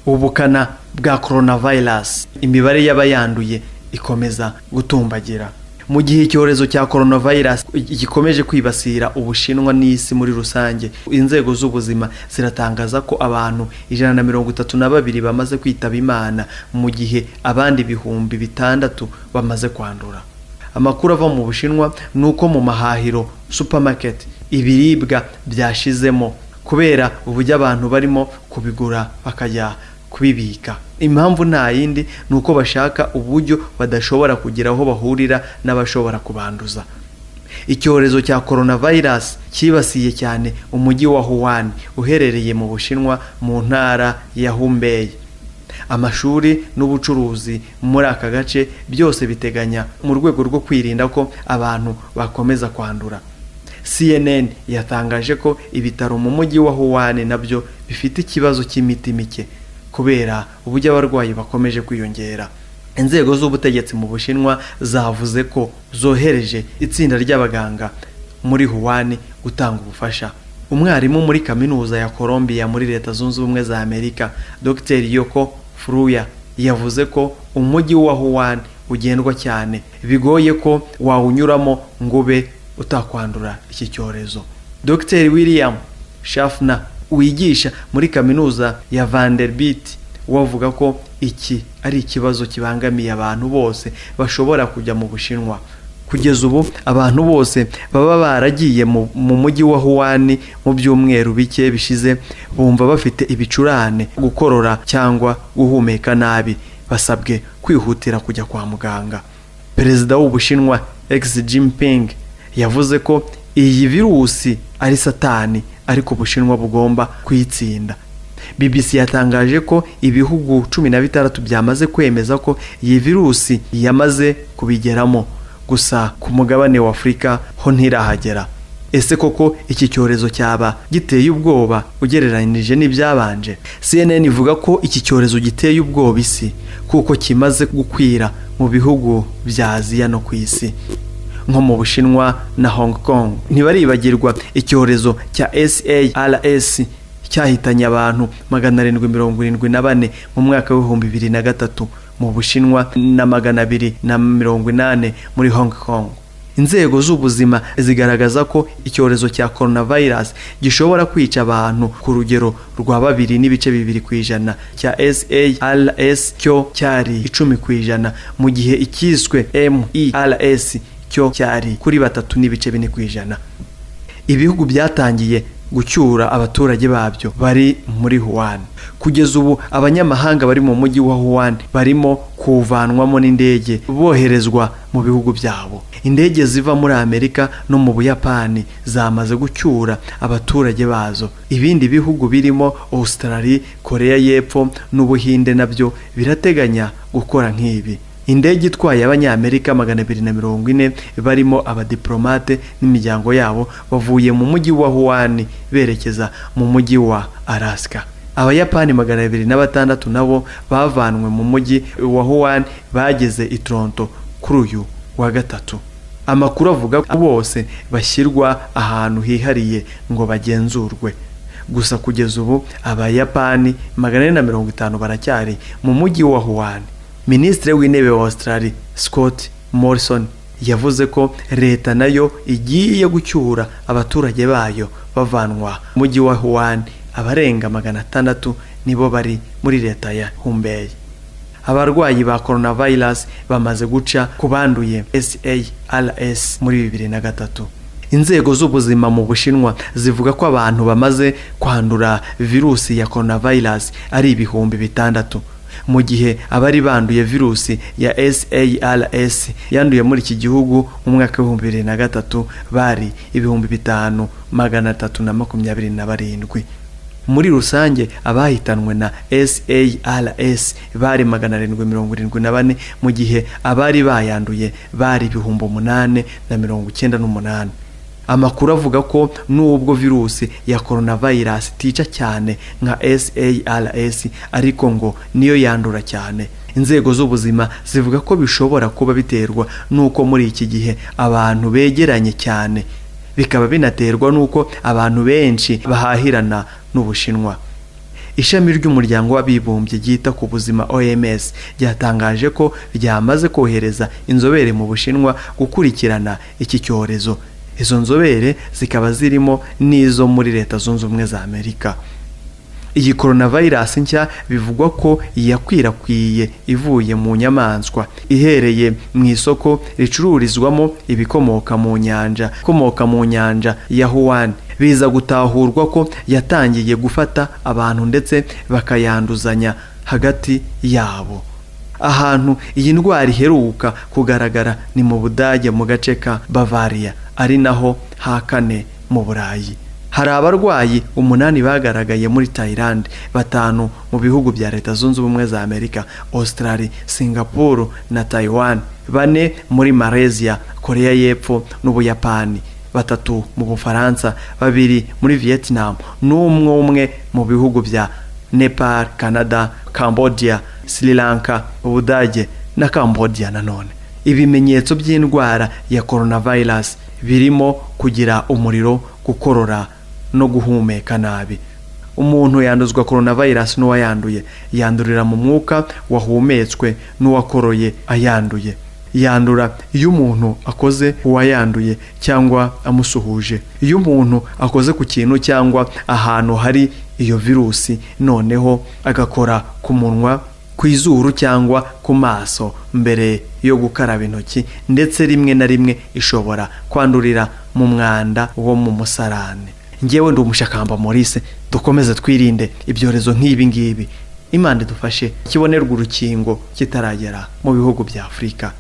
ubukana bwa coronavirus, imibare y'abayanduye ikomeza gutumbagira. Mu gihe icyorezo cya coronavirus gikomeje kwibasira Ubushinwa n'isi muri rusange, inzego z'ubuzima ziratangaza ko abantu 132 bamaze kwitaba Imana, mu gihe abandi 600 bamaze kwandura. Amakuru ava mu Bushinwa nuko mu mahahiro supermarket ibiribwa byashizemo kubera uburyo abantu barimo kubigura bakajya kubibika. Impamvu nta yindi nuko bashaka uburyo badashobora kugira aho bahurira n'abashobora kubanduza. Icyorezo cya coronavirus kibasiye cyane umujyi wa Wuhan uherereye mu Bushinwa mu ntara ya Hubei. Amashuri n'ubucuruzi muri aka gace byose biteganya mu rwego rwo kwirinda ko abantu bakomeza kwandura. CNN yatangaje ko ibitaro mu mujyi wa Wuhan nabyo bifite ikibazo cy'imiti mike kubera uburyo abarwayi bakomeje kwiyongera. Inzego z'ubutegetsi mu Bushinwa zavuze ko zohereje itsinda ry'abaganga muri Wuhan gutanga ubufasha. Umwarimu muri kaminuza ya Columbia muri Leta Zunze Ubumwe za Amerika, Dr. Yoko Furuya, yavuze ko umujyi wa Wuhan ugendwa cyane, bigoye ko wawunyuramo ngo be utakwandura iki cyorezo. Dr. William Schaffner wigisha muri kaminuza ya Vanderbilt wavuga ko iki ari ikibazo kibangamiye abantu bose bashobora kujya mu Bushinwa. Kugeza ubu abantu bose baba baragiye mu mujyi wa Wuhan mu byumweru bike bishize bumva bafite ibicurane, gukorora cyangwa guhumeka nabi, basabwe kwihutira kujya kwa muganga. Perezida w'Ubushinwa Xi Jinping yavuze ko iyi virusi ari satani ariko Ubushinwa bugomba kuyitsinda. BBC yatangaje ko ibihugu 16 byamaze kwemeza ko iyi virusi yamaze kubigeramo, gusa ku mugabane wa Afurika ho ntirahagera. Ese koko iki cyorezo cyaba giteye ubwoba ugereranije n'ibyabanje? CNN ivuga ko iki cyorezo giteye ubwoba isi kuko kimaze gukwira mu bihugu bya Aziya no ku isi nko mu Bushinwa na Hong Kong. Ntibaribagirwa icyorezo cya SARS cyahitanye abantu 774 mu mwaka wa 2003 mu Bushinwa na 280 muri Hong Kong. Inzego z'ubuzima zigaragaza ko icyorezo cya coronavirus gishobora kwica abantu ku rugero rwa 2.2% cya SARS cyo cyari 10% mu gihe ikiswe MERS cyo cyari kuri 3.4%. Ibihugu byatangiye gucyura abaturage babyo bari muri Wuhan. Kugeza ubu abanyamahanga bari mu mujyi wa Wuhan barimo kuvanwamo n'indege boherezwa mu bihugu byabo. Indege ziva muri Amerika no mu Buyapani zamaze gucyura abaturage bazo. Ibindi bihugu birimo Australia, Korea y'Epfo n'Ubuhinde nabyo birateganya gukora nk'ibi. Indege itwaye abanyamerika 240 barimo abadiplomate n'imiryango yabo bavuye mu mujyi wa Wuhan berekeza mu mujyi wa Alaska. Abayapani 206 nabo bavanwe mu mujyi wa Wuhan bageze i Toronto kuri uyu wa gatatu. Amakuru avuga ko bose bashyirwa ahantu hihariye ngo bagenzurwe. Gusa kugeza ubu Abayapani 450 baracyari mu mujyi wa Wuhan. Minisitiri w'intebe wa Australia Scott Morrison yavuze ko leta nayo igiye gucyura abaturage bayo bavanwa mu mujyi wa Wuhan. Abarenga 600 nibo bari muri leta ya Hubei. Abarwayi ba coronavirus bamaze guca kubanduye SARS muri 2003. Inzego z'ubuzima mu Bushinwa zivuga ko abantu bamaze kwandura virusi ya coronavirus ari 6,000, mu gihe abari banduye virusi ya SARS yanduye muri iki gihugu mu mwaka wa 2003 bari 5,327. Muri rusange abahitanwe na SARS bari 774 mu gihe abari bayanduye bari 898. Amakuru avuga ko nubwo virusi ya coronavirus tica cyane nka SARS ariko ngo niyo yandura cyane. Inzego z'ubuzima zivuga ko bishobora kuba biterwa nuko muri iki gihe abantu begeranye cyane, bikaba binaterwa nuko abantu benshi bahahirana n'Ubushinwa. ishami ry'umuryango w'abibumbye ryita ku buzima OMS ryatangaje ko ryamaze kohereza inzobere mu Bushinwa gukurikirana iki cyorezo. Izo nzobere zikaba zirimo n'izo muri Leta Zunze Ubumwe za Amerika. Iyi coronavirus nshya bivugwa ko yakwirakwiye ivuye mu nyamaswa ihereye mu isoko ricururizwamo ibikomoka mu nyanja ya Wuhan. Biza gutahurwa ko yatangiye gufata abantu ndetse bakayanduzanya hagati yabo. Ahantu iyi ndwara iheruka kugaragara ni mu Budage mu gace ka Bavaria, ari naho hakane mu Burayi. Hari abarwayi 8 bagaragaye muri Thailand, 5 mu bihugu bya Leta Zunze Ubumwe za Amerika, Australia, Singapore na Taiwan, 4 muri Malaysia, Korea y'Epfo n'Ubuyapani, 3 mu Bufaransa, 2 muri Vietnam, n'umwe mu bihugu bya Nepal, Canada, Cambodia, Sri Lanka, Ubudage na Cambodia nanone. Ibimenyetso by'indwara ya coronavirus birimo kugira umuriro, gukorora no guhumeka nabi. Umuntu yanduzwa coronavirus n'uwayanduye yandurira mu mwuka wahumetswe n'uwakoroye ayanduye. Yandura iyo umuntu akoze uwayanduye cyangwa amusuhuje. Iyo umuntu akoze ku kintu cyangwa ahantu hari iyo virusi noneho agakora ku munwa, ku izuru cyangwa ku maso mbere yo gukaraba intoki, ndetse rimwe na rimwe ishobora kwandurira mu mwanda wo mu musarane. Njyewe ndi Umushakamba Maurice, dukomeze twirinde ibyorezo nk'ibi ngibi. Imana idufashe kibonerwa urukingo kitaragera mu bihugu bya Afurika.